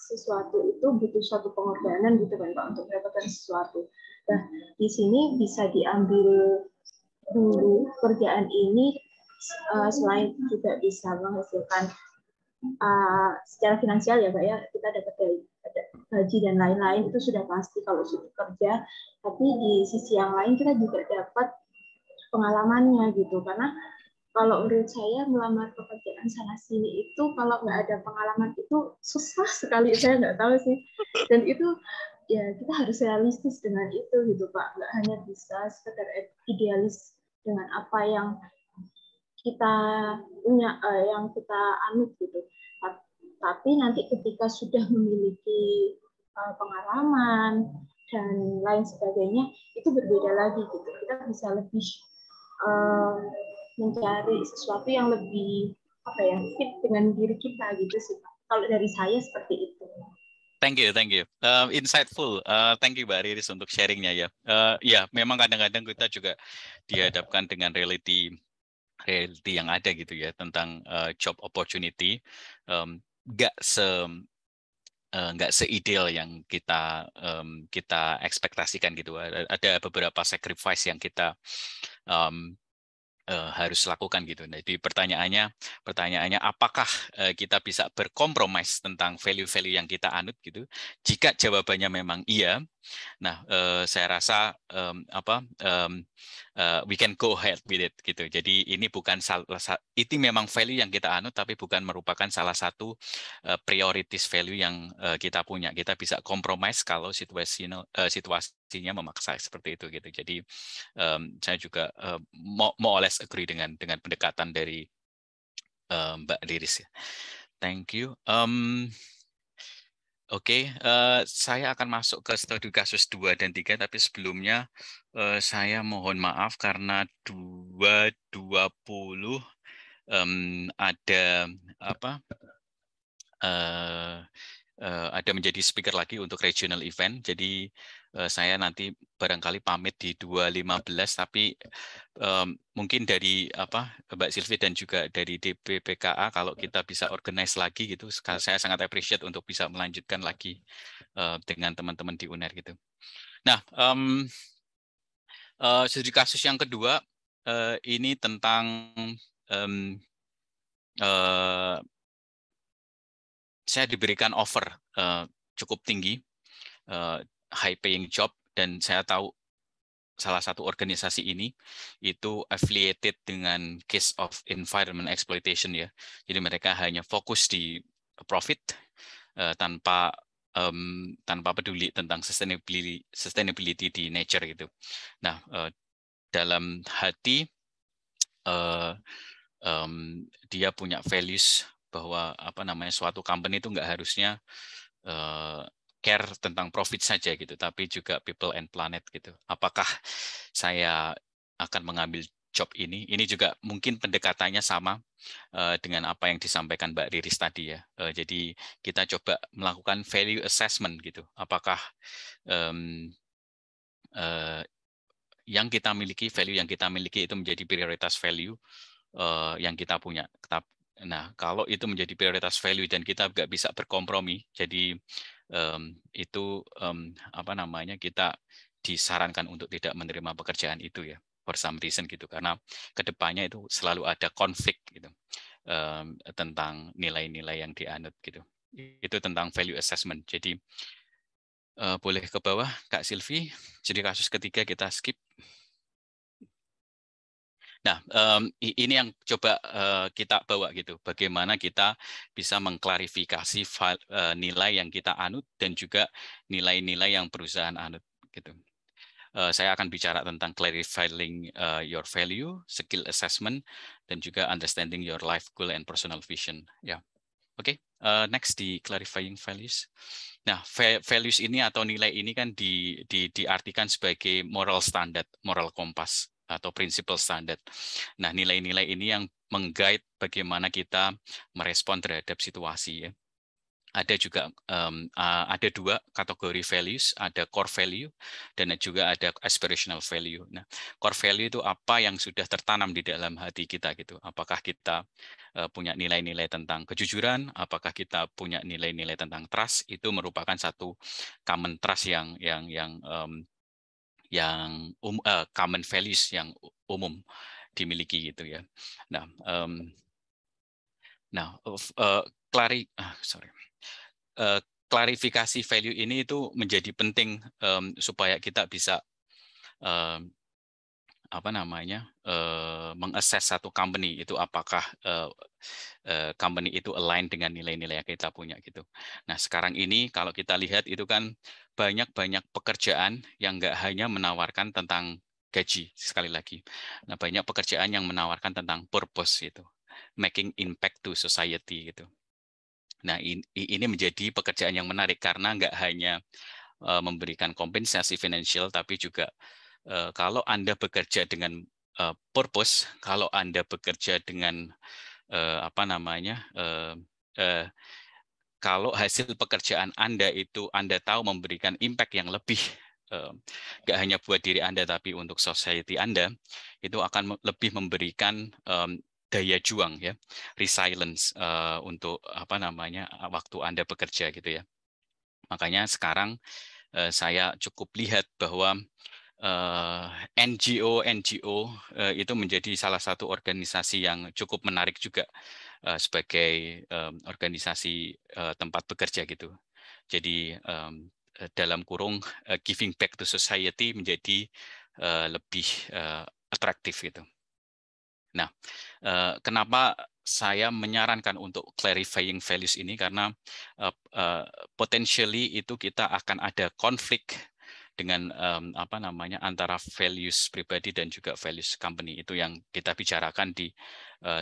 sesuatu itu butuh suatu pengorbanan gitu kan Pak untuk mendapatkan sesuatu. Nah di sini bisa diambil dulu kerjaan ini, selain juga bisa menghasilkan secara finansial ya Pak ya, kita dapat gaji dan lain-lain, itu sudah pasti kalau sudah kerja, tapi di sisi yang lain kita juga dapat pengalamannya gitu, karena kalau menurut saya melamar pekerjaan sana sini itu kalau nggak ada pengalaman itu susah sekali, saya nggak tahu sih, dan itu ya kita harus realistis dengan itu gitu Pak, nggak hanya bisa sekedar idealis dengan apa yang kita punya, yang kita anut gitu, tapi nanti ketika sudah memiliki pengalaman dan lain sebagainya itu berbeda lagi gitu, kita bisa lebih mencari sesuatu yang lebih fit dengan diri kita gitu sih Pak. Kalau dari saya seperti itu. Thank you. Insightful. Thank you Mbak Riris untuk sharingnya ya. Ya, memang kadang-kadang kita juga dihadapkan dengan reality yang ada gitu ya tentang job opportunity. Nggak seideal yang kita ekspektasikan gitu. Ada beberapa sacrifice yang kita harus lakukan gitu. Nah, jadi pertanyaannya apakah kita bisa berkompromis tentang value-value yang kita anut gitu? Jika jawabannya memang iya, nah saya rasa we can go ahead with it gitu. Jadi ini bukan itu memang value yang kita anut, tapi bukan merupakan salah satu prioritas value yang kita punya. Kita bisa kompromis kalau situasinya memaksa seperti itu gitu. Jadi saya juga more or less agree dengan pendekatan dari Mbak Riris ya. Thank you. Oke, saya akan masuk ke studi kasus 2 dan 3, tapi sebelumnya saya mohon maaf karena 2.20 ada ada menjadi speaker lagi untuk regional event. Jadi saya nanti barangkali pamit di 2.15, tapi mungkin dari Mbak Sylvie dan juga dari DPPKA kalau kita bisa organize lagi gitu, saya sangat appreciate untuk bisa melanjutkan lagi dengan teman-teman di UNER gitu. Nah, studi kasus yang kedua ini tentang saya diberikan offer cukup tinggi, high paying job, dan saya tahu salah satu organisasi ini itu affiliated dengan case of environment exploitation ya. Jadi mereka hanya fokus di profit tanpa peduli tentang sustainability di nature gitu. Nah, dalam hati dia punya values bahwa suatu company itu nggak harusnya care tentang profit saja gitu, tapi juga people and planet gitu. Apakah saya akan mengambil job ini? Ini juga mungkin pendekatannya sama dengan apa yang disampaikan Mbak Riris tadi ya. Jadi kita coba melakukan value assessment gitu. Apakah yang kita miliki, value yang kita miliki itu menjadi prioritas value yang kita punya. Nah, kalau itu menjadi prioritas value dan kita nggak bisa berkompromi, jadi kita disarankan untuk tidak menerima pekerjaan itu ya, for some reason gitu, karena kedepannya itu selalu ada konflik gitu tentang nilai-nilai yang dianut gitu. Itu tentang value assessment. Jadi boleh ke bawah Kak Silvi. Jadi kasus ketiga kita skip. Nah, ini yang coba kita bawa gitu. Bagaimana kita bisa mengklarifikasi nilai yang kita anut dan juga nilai-nilai yang perusahaan anut gitu. Saya akan bicara tentang clarifying your value, skill assessment, dan juga understanding your life goal and personal vision. Ya, oke. Next di clarifying values. Nah, values ini atau nilai ini kan diartikan sebagai moral standard, moral kompas atau principle standard. Nah, nilai-nilai ini yang meng-guide bagaimana kita merespon terhadap situasi ya. Ada juga ada dua kategori values, ada core value dan juga ada aspirational value. Nah, core value itu apa yang sudah tertanam di dalam hati kita gitu. Apakah kita punya nilai-nilai tentang kejujuran, apakah kita punya nilai-nilai tentang trust, itu merupakan satu common trust common values yang umum dimiliki gitu ya. Nah, klarifikasi value ini itu menjadi penting supaya kita bisa mengassess satu company itu apakah company itu align dengan nilai-nilai yang kita punya gitu. Nah, sekarang ini kalau kita lihat itu kan banyak pekerjaan yang nggak hanya menawarkan tentang gaji sekali lagi. Nah, banyak pekerjaan yang menawarkan tentang purpose gitu, making impact to society gitu. Nah, ini menjadi pekerjaan yang menarik karena nggak hanya memberikan kompensasi finansial, tapi juga kalau Anda bekerja dengan purpose, kalau Anda bekerja dengan kalau hasil pekerjaan Anda itu Anda tahu memberikan impact yang lebih, nggak hanya buat diri Anda, tapi untuk society Anda, itu akan lebih memberikan daya juang ya, resilience untuk waktu Anda bekerja gitu ya. Makanya sekarang saya cukup lihat bahwa NGO itu menjadi salah satu organisasi yang cukup menarik juga sebagai organisasi tempat bekerja gitu. Jadi dalam kurung giving back to society menjadi lebih atraktif gitu. Nah, kenapa saya menyarankan untuk clarifying values ini, karena potentially itu kita akan ada konflik dengan antara values pribadi dan juga values company. Itu yang kita bicarakan di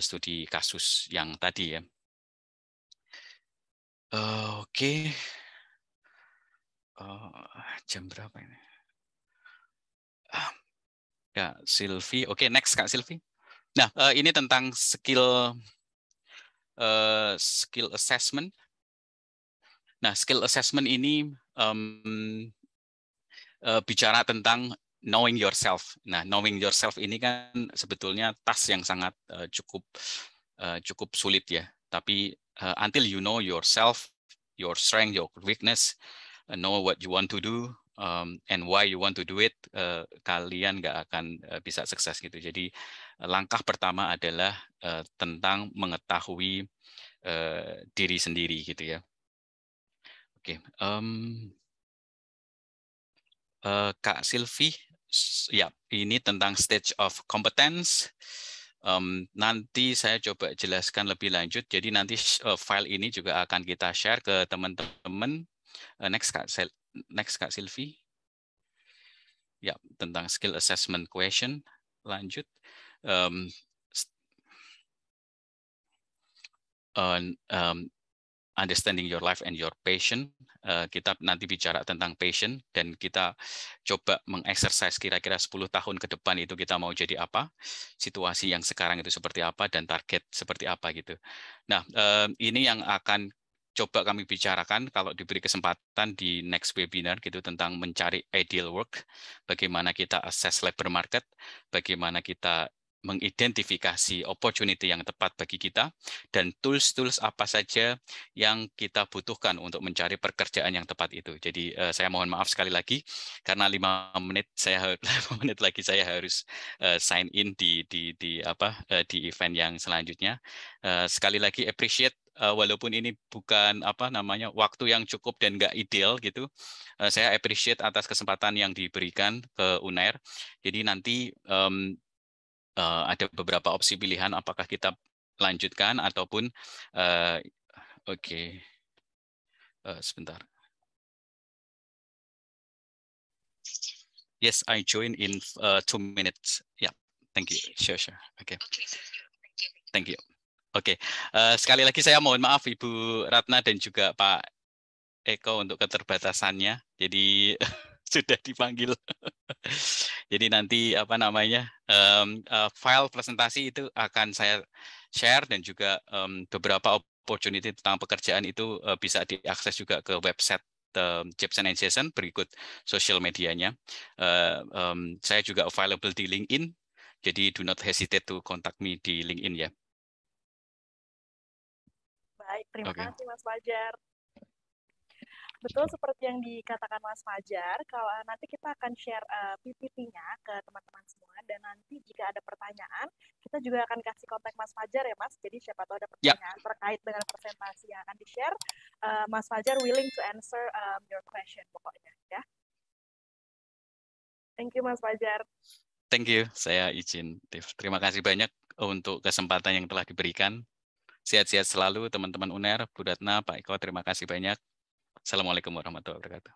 studi kasus yang tadi ya. Oke. Jam berapa ini? Kak Silvi. Oke, next Kak Silvi. Nah, ini tentang skill assessment. Nah, skill assessment ini bicara tentang knowing yourself. Nah, knowing yourself ini kan sebetulnya task yang sangat cukup sulit ya. Tapi until you know yourself, your strength, your weakness, know what you want to do, and why you want to do it, kalian nggak akan bisa sukses gitu. Jadi langkah pertama adalah tentang mengetahui diri sendiri gitu ya. Oke. Kak Silvi, ya ini tentang stage of competence. Nanti saya coba jelaskan lebih lanjut. Jadi nanti file ini juga akan kita share ke teman-teman. Next Kak Silvi. Ya, tentang skill assessment question. Lanjut. understanding your life and your passion. Kita nanti bicara tentang passion dan kita coba mengexercise kira-kira 10 tahun ke depan itu kita mau jadi apa, situasi yang sekarang itu seperti apa, dan target seperti apa gitu. Nah, ini yang akan coba kami bicarakan kalau diberi kesempatan di next webinar gitu tentang mencari ideal work, bagaimana kita assess labor market, bagaimana kita mengidentifikasi opportunity yang tepat bagi kita, dan tools-tools apa saja yang kita butuhkan untuk mencari pekerjaan yang tepat itu. Jadi saya mohon maaf sekali lagi karena 5 menit lagi saya harus sign in di event yang selanjutnya. Sekali lagi appreciate walaupun ini bukan waktu yang cukup dan nggak ideal gitu, saya appreciate atas kesempatan yang diberikan ke UNER. Jadi nanti ada beberapa opsi pilihan apakah kita lanjutkan ataupun sebentar. Yes, I join in 2 minutes. Yeah, thank you. Sure. Okay. Thank you. Oke, sekali lagi saya mohon maaf Ibu Ratna dan juga Pak Eko untuk keterbatasannya. Jadi sudah dipanggil. Jadi nanti file presentasi itu akan saya share dan juga beberapa opportunity tentang pekerjaan itu bisa diakses juga ke website Jepsen & Jason berikut sosial medianya. Saya juga available di LinkedIn, jadi do not hesitate to contact me di LinkedIn ya. Baik, terima kasih Mas Fajar. Betul seperti yang dikatakan Mas Fajar, kalau nanti kita akan share PPT-nya ke teman-teman semua, dan nanti jika ada pertanyaan, kita juga akan kasih kontak Mas Fajar ya Mas, jadi siapa tahu ada pertanyaan terkait dengan presentasi yang akan di-share, Mas Fajar willing to answer your question pokoknya ya. Thank you Mas Fajar. Thank you, saya izin. Terima kasih banyak untuk kesempatan yang telah diberikan. Sehat-sehat selalu teman-teman UNER, Bu Ratna, Pak Eko, terima kasih banyak. Assalamualaikum warahmatullahi wabarakatuh.